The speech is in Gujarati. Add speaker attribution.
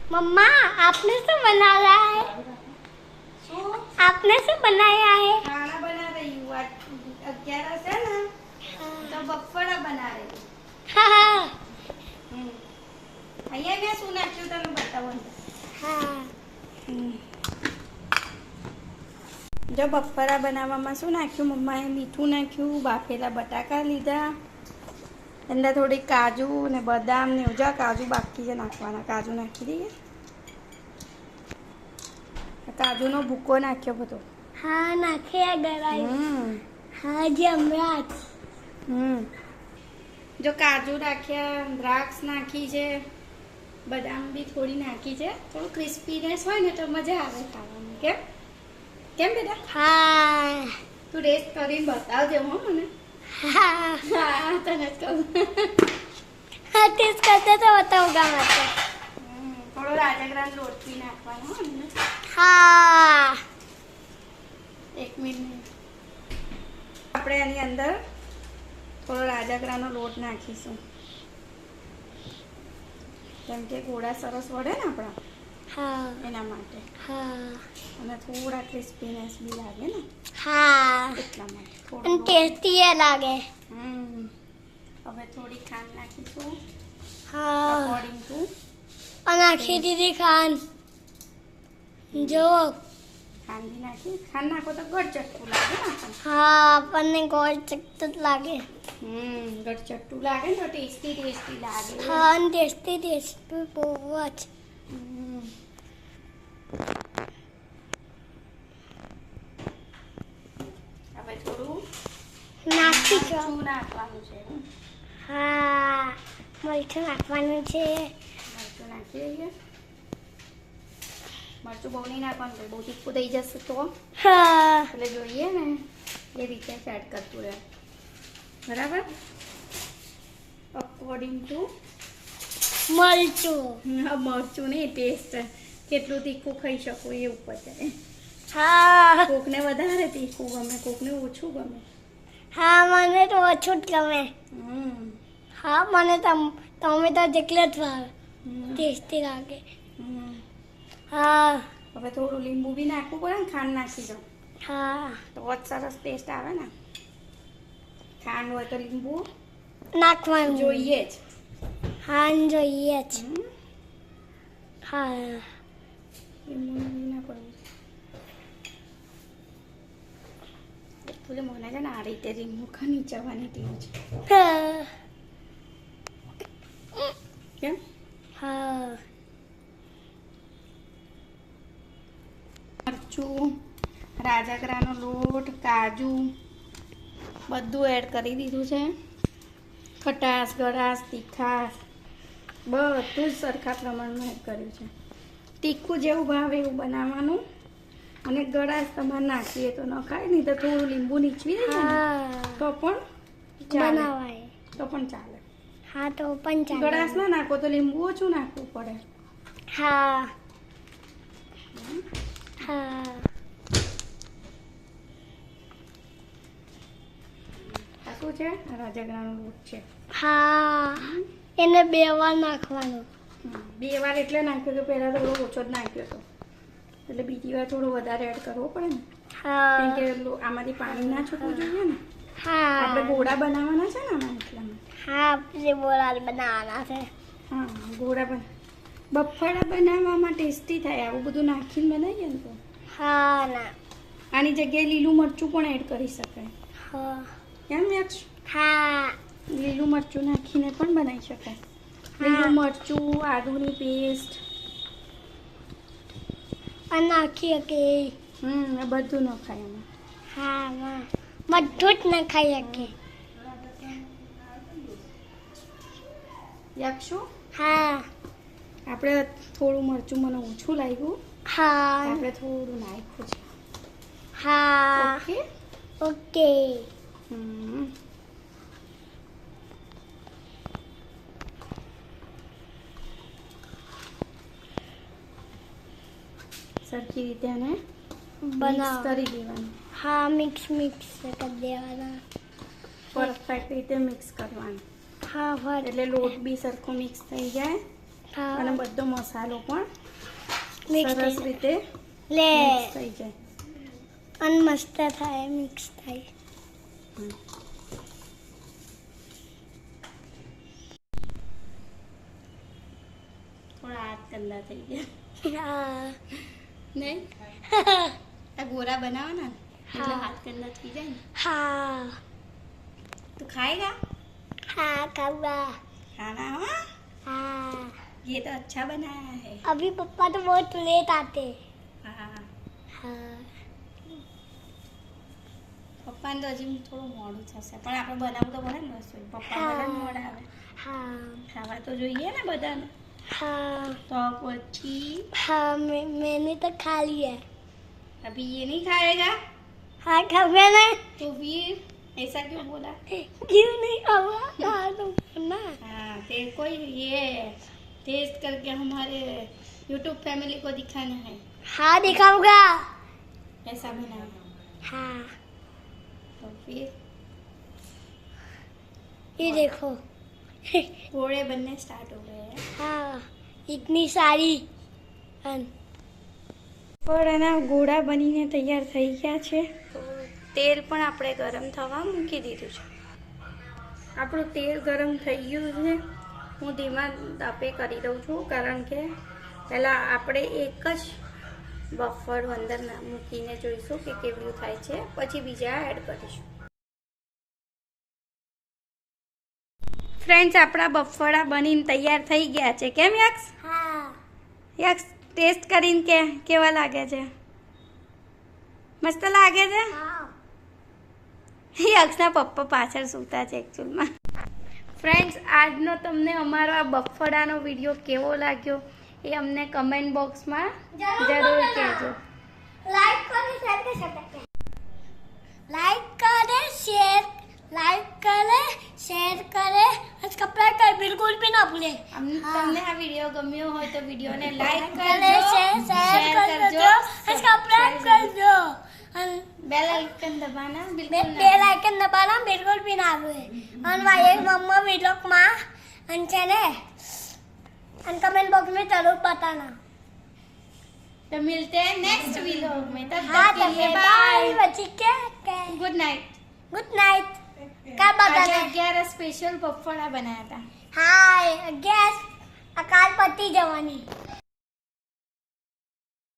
Speaker 1: मम्मा आपने सब बनाया है? आपने सब बनाया है?
Speaker 2: खाना बना रही हूँ आज 11 है ना तो बफड़ा बना रही हूँ
Speaker 1: हाँ
Speaker 2: અહીંયા મેં શું નાખ્યું તને બતાવું
Speaker 1: हाँ
Speaker 2: જો બફરા બનાવવામાં શું નાખ્યું મમ્માએ મીઠું નાખ્યું બાફેલા બટાકા લીધા અંદર થોડી કાજુ ને બદામ ને ઉજા કાજુ બાકી છે નાખવાના કાજુ નાખી દઈએ કાજુનો ભૂકો નાખ્યો બધો
Speaker 1: हाँ नाखे गराई हाँ जी अमराज
Speaker 2: જો કાજુ નાખ્યા દ્રાક્ષ નાખી છે બદામ બી થોડી નાખી છે થોડું ક્રિસ્પીનેસ હોય ને તો મજા આવે ખાવાની કેમ કેમ બેટા
Speaker 1: हाँ
Speaker 2: તું ટેસ્ટ કરીને બતાવજે હો મને
Speaker 1: हाँ
Speaker 2: હા તને જ કહું
Speaker 1: हाँ टेस्ट करते तो बताऊंगा मैं तो
Speaker 2: થોડો રાજગરાનો લોટ બી નાખવાનો હો અંદર
Speaker 1: हाँ
Speaker 2: 1 મિનિટ આપણે આની અંદર થોડો રાજગરાનો લોટ નાખીશું કેમ કે ગોળા સરસ વળે ને આપણા
Speaker 1: हाँ
Speaker 2: એના માટે
Speaker 1: हाँ
Speaker 2: અને થોડા ક્રિસ્પીનેસ બી લાગે ને
Speaker 1: हाँ
Speaker 2: એટલા માટે
Speaker 1: અને
Speaker 2: થોડું
Speaker 1: ટેસ્ટી એ લાગે
Speaker 2: હવે થોડી ખાંડ નાખીશું
Speaker 1: હા
Speaker 2: અકોર્ડિંગ ટુ
Speaker 1: અને આખી દીદી ખાન જો
Speaker 2: ખાંડ બી નાખી ખાંડ નાખો તો ગળચટ્ટું લાગે ને આપણને
Speaker 1: હા આપણને ગોળ ચકચક લાગે
Speaker 2: ગળચટ્ટું લાગે ને તો ટેસ્ટી લાગે
Speaker 1: હા અને ટેસ્ટી બહુ જ
Speaker 2: હમ. હવે થોડું
Speaker 1: નાખી છો
Speaker 2: મરચું નાખવાનું છે
Speaker 1: હા મરચું નાખવાનું છે
Speaker 2: મરચું નાખી દઈએ મરચું બહુ નહીં નાખવાનું બહુ તીખું થઈ જશે તો
Speaker 1: હા
Speaker 2: એટલે જોઈએ ને એ રીતે એડ કરતું રહે બરાબર અકોર્ડિંગ ટુ
Speaker 1: મરચું
Speaker 2: મરચું નહીં ટેસ્ટ કેટલું તીખું ખાઈ શકો એ ઉપર છે
Speaker 1: હા
Speaker 2: કોકને વધારે તીખું ગમે કોકને ઓછું ગમે
Speaker 1: હા મને તો ઓછું જ ગમે હા મને તમે તો જેટલે જ ભાવે ટેસ્ટી લાગે હા
Speaker 2: હવે થોડું લીંબુ બી નાખવું પડે ને ખાંડ નાખી દો
Speaker 1: હા
Speaker 2: તો જ સરસ ટેસ્ટ આવે ને ખાંડ હોય તો લીંબુ
Speaker 1: નાખવાનું
Speaker 2: જોઈએ જ
Speaker 1: હા જોઈએ જ હા
Speaker 2: લીંબુ ના પડવું એટલે મને છે ને આ રીતે લીંબુ ખાની ચવાની ટેવ છે
Speaker 1: હા
Speaker 2: કેમ
Speaker 1: હા
Speaker 2: મરચું રાજગરાનો લોટ કાજુ બધું એડ કરી દીધું છે ખટાશ ગળાશ તીખાશ બધું જ સરખા પ્રમાણમાં એડ કર્યું છે તીખું જેવું ભાવે એવું બનાવવાનું અને ગળાશ તમારે નાખીએ તો ન ખાય નહીં તો થોડું લીંબુ નીચવી દઈએ ને
Speaker 1: હા
Speaker 2: તો પણ ચાલે
Speaker 1: બનાવાય
Speaker 2: તો પણ ચાલે
Speaker 1: હા તો પણ ચાલે
Speaker 2: ગળાશ ના નાખો તો લીંબુ ઓછું નાખવું પડે
Speaker 1: હા હા
Speaker 2: આ શું છે રાજગરાનો લોટ છે
Speaker 1: હા એને 2 વાર નાખવાનું
Speaker 2: 2 વાર એટલે નાખ્યો તો પહેલાં થોડો ઓછો જ નાખ્યો હતો એટલે બીજી વાર થોડું વધારે એડ કરવો પડે ને
Speaker 1: હા
Speaker 2: કેમ કે આમાંથી પાણી ના છૂટવું જોઈએ ને
Speaker 1: હા
Speaker 2: આપણે ગોળા બનાવવાના છે ને આમાં એટલામાં
Speaker 1: હા આપણે બોલાલ બનાવવાના છે
Speaker 2: હા ગોળા બફાડા બનાવવામાં ટેસ્ટી થાય આવું બધું નાખીને બનાવીએ ને તો
Speaker 1: હા ના
Speaker 2: આની જગ્યાએ લીલું મરચું પણ એડ કરી શકાય
Speaker 1: હા
Speaker 2: કેમ યક્ષ
Speaker 1: હા
Speaker 2: લીલું મરચું નાખીને પણ બનાવી શકાય લીલું મરચું આદુની પેસ્ટ
Speaker 1: અને નાખીએ કે
Speaker 2: આ બધું ન ખાય એમાં
Speaker 1: હા બધું જ ન ખાઈ શકે
Speaker 2: યક્ષુ
Speaker 1: હા
Speaker 2: આપણે થોડું મરચું મને ઓછું લાગ્યું
Speaker 1: હા
Speaker 2: આપણે થોડું નાખ્યું છે
Speaker 1: હા
Speaker 2: ઓકે
Speaker 1: ઓકે
Speaker 2: સરખી રીતે આને
Speaker 1: બનાવ
Speaker 2: કરી દેવાનું
Speaker 1: હા મિક્સ કરી દેવાના
Speaker 2: પરફેક્ટ રીતે મિક્સ કરવાનું
Speaker 1: હા ફર
Speaker 2: એટલે લોટ બી સરખો મિક્સ થઈ જાય
Speaker 1: હા
Speaker 2: અને બધો મસાલો પણ
Speaker 1: મિક્સ
Speaker 2: સરસ રીતે
Speaker 1: લે
Speaker 2: મિક્સ થઈ જાય.
Speaker 1: અને મસ્ત થાય મિક્સ થાય.
Speaker 2: થોડા હાથ ગંદા થઈ ગયા
Speaker 1: હા
Speaker 2: નહીં? આ ગોરા બનાવવાના ને એટલે
Speaker 1: હા.
Speaker 2: હાથ ગંદા થઈ જાય ને.
Speaker 1: हाँ
Speaker 2: તો ખાएगा?
Speaker 1: हाँ खाऊंगा
Speaker 2: खाना हाँ?
Speaker 1: हाँ
Speaker 2: ये तो अच्छा बनाया है.
Speaker 1: अभी पापा तो बहुत लेट आते
Speaker 2: હા
Speaker 1: हाँ
Speaker 2: પપ્પાને તો હજી થોડું મોડું થશે પણ આપણે બનાવવું તો પડે ને રસોઈ. પપ્પા
Speaker 1: હા.
Speaker 2: બધા મોડા આવે.
Speaker 1: हाँ
Speaker 2: ખાવા તો જોઈએ ને બધાને.
Speaker 1: हाँ
Speaker 2: તો પછી
Speaker 1: हाँ मैंने तो खा लिया है।
Speaker 2: अभी ये नहीं खाएगा
Speaker 1: हाँ खाऊंगा ना
Speaker 2: तो फिर ऐसा क्यों बोला?
Speaker 1: क्यों नहीं खाऊंगा हाँ तो ना
Speaker 2: हाँ तेरे को ये टेस्ट करके हमारे YouTube फैमिली को दिखाना है.
Speaker 1: हाँ दिखाऊंगा
Speaker 2: ऐसा बनाना.
Speaker 1: हाँ
Speaker 2: तो फिर
Speaker 1: ये देखो
Speaker 2: घोड़े बनने स्टार्ट हो गए हैं.
Speaker 1: हाँ इतनी सारी
Speaker 2: પણ એના ગોળા બનીને તૈયાર થઈ ગયા છે. તો તેલ પણ આપણે ગરમ થવા મૂકી દીધું છે. આપણું તેલ ગરમ થઈ ગયું છે. હું ધીમા તાપે કરી દઉં છું કારણ કે પહેલાં આપણે એક જ બફાળું અંદર મૂકીને જોઈશું કે કેવું થાય છે, પછી બીજા એડ કરીશું. ફ્રેન્ડ્સ, આપણા બફાળા બનીને તૈયાર થઈ ગયા છે. કેમ યક્ષ?
Speaker 1: हाँ
Speaker 2: યક્ષ ટેસ્ટ કરીને કે કેવા લાગે છે? મસ્ત લાગે છે.
Speaker 1: हाँ
Speaker 2: યક્ષના પપ્પા પાછળ સૂતા છે એકચ્યુઅલમાં. ફ્રેન્ડ્સ, આજનો તમને અમારો આ બફાળાનો વિડીયો કેવો લાગ્યો એ અમને કમેન્ટ બોક્સમાં જરૂર કહેજો.
Speaker 1: लाइक करें शेयर कर सकते हैं लाइक करें शेयर करें सब्सक्राइब कर बिल्कुल भी ना भूलें
Speaker 2: તમને આ વિડીયો ગમ્યો હોય તો વિડીયોને લાઈક
Speaker 1: करें
Speaker 2: કરજો,
Speaker 1: शेयर
Speaker 2: શેર
Speaker 1: कर
Speaker 2: કરજો,
Speaker 1: दो सब्सक्राइब कर दो
Speaker 2: બેલ આઇકન દબાવના બિલકુલ ના
Speaker 1: बेल आइकन दबाना बिल्कुल भी ना भूलें और भाई मम्मा वीडियो में अंचने और कमेंट बॉक्स में जरूर बताना.
Speaker 2: तो मिलते हैं नेक्स्ट वीडियो में. तब
Speaker 1: हाँ
Speaker 2: तक के लिए
Speaker 1: बाय
Speaker 2: बाय.
Speaker 1: बच्ची क्या
Speaker 2: गुड नाइट.
Speaker 1: गुड नाइट क्या
Speaker 2: आज
Speaker 1: बताना
Speaker 2: 11 स्पेशल बफाड़ा बनाया था.
Speaker 1: हाँ गैस अकाल पति जवानी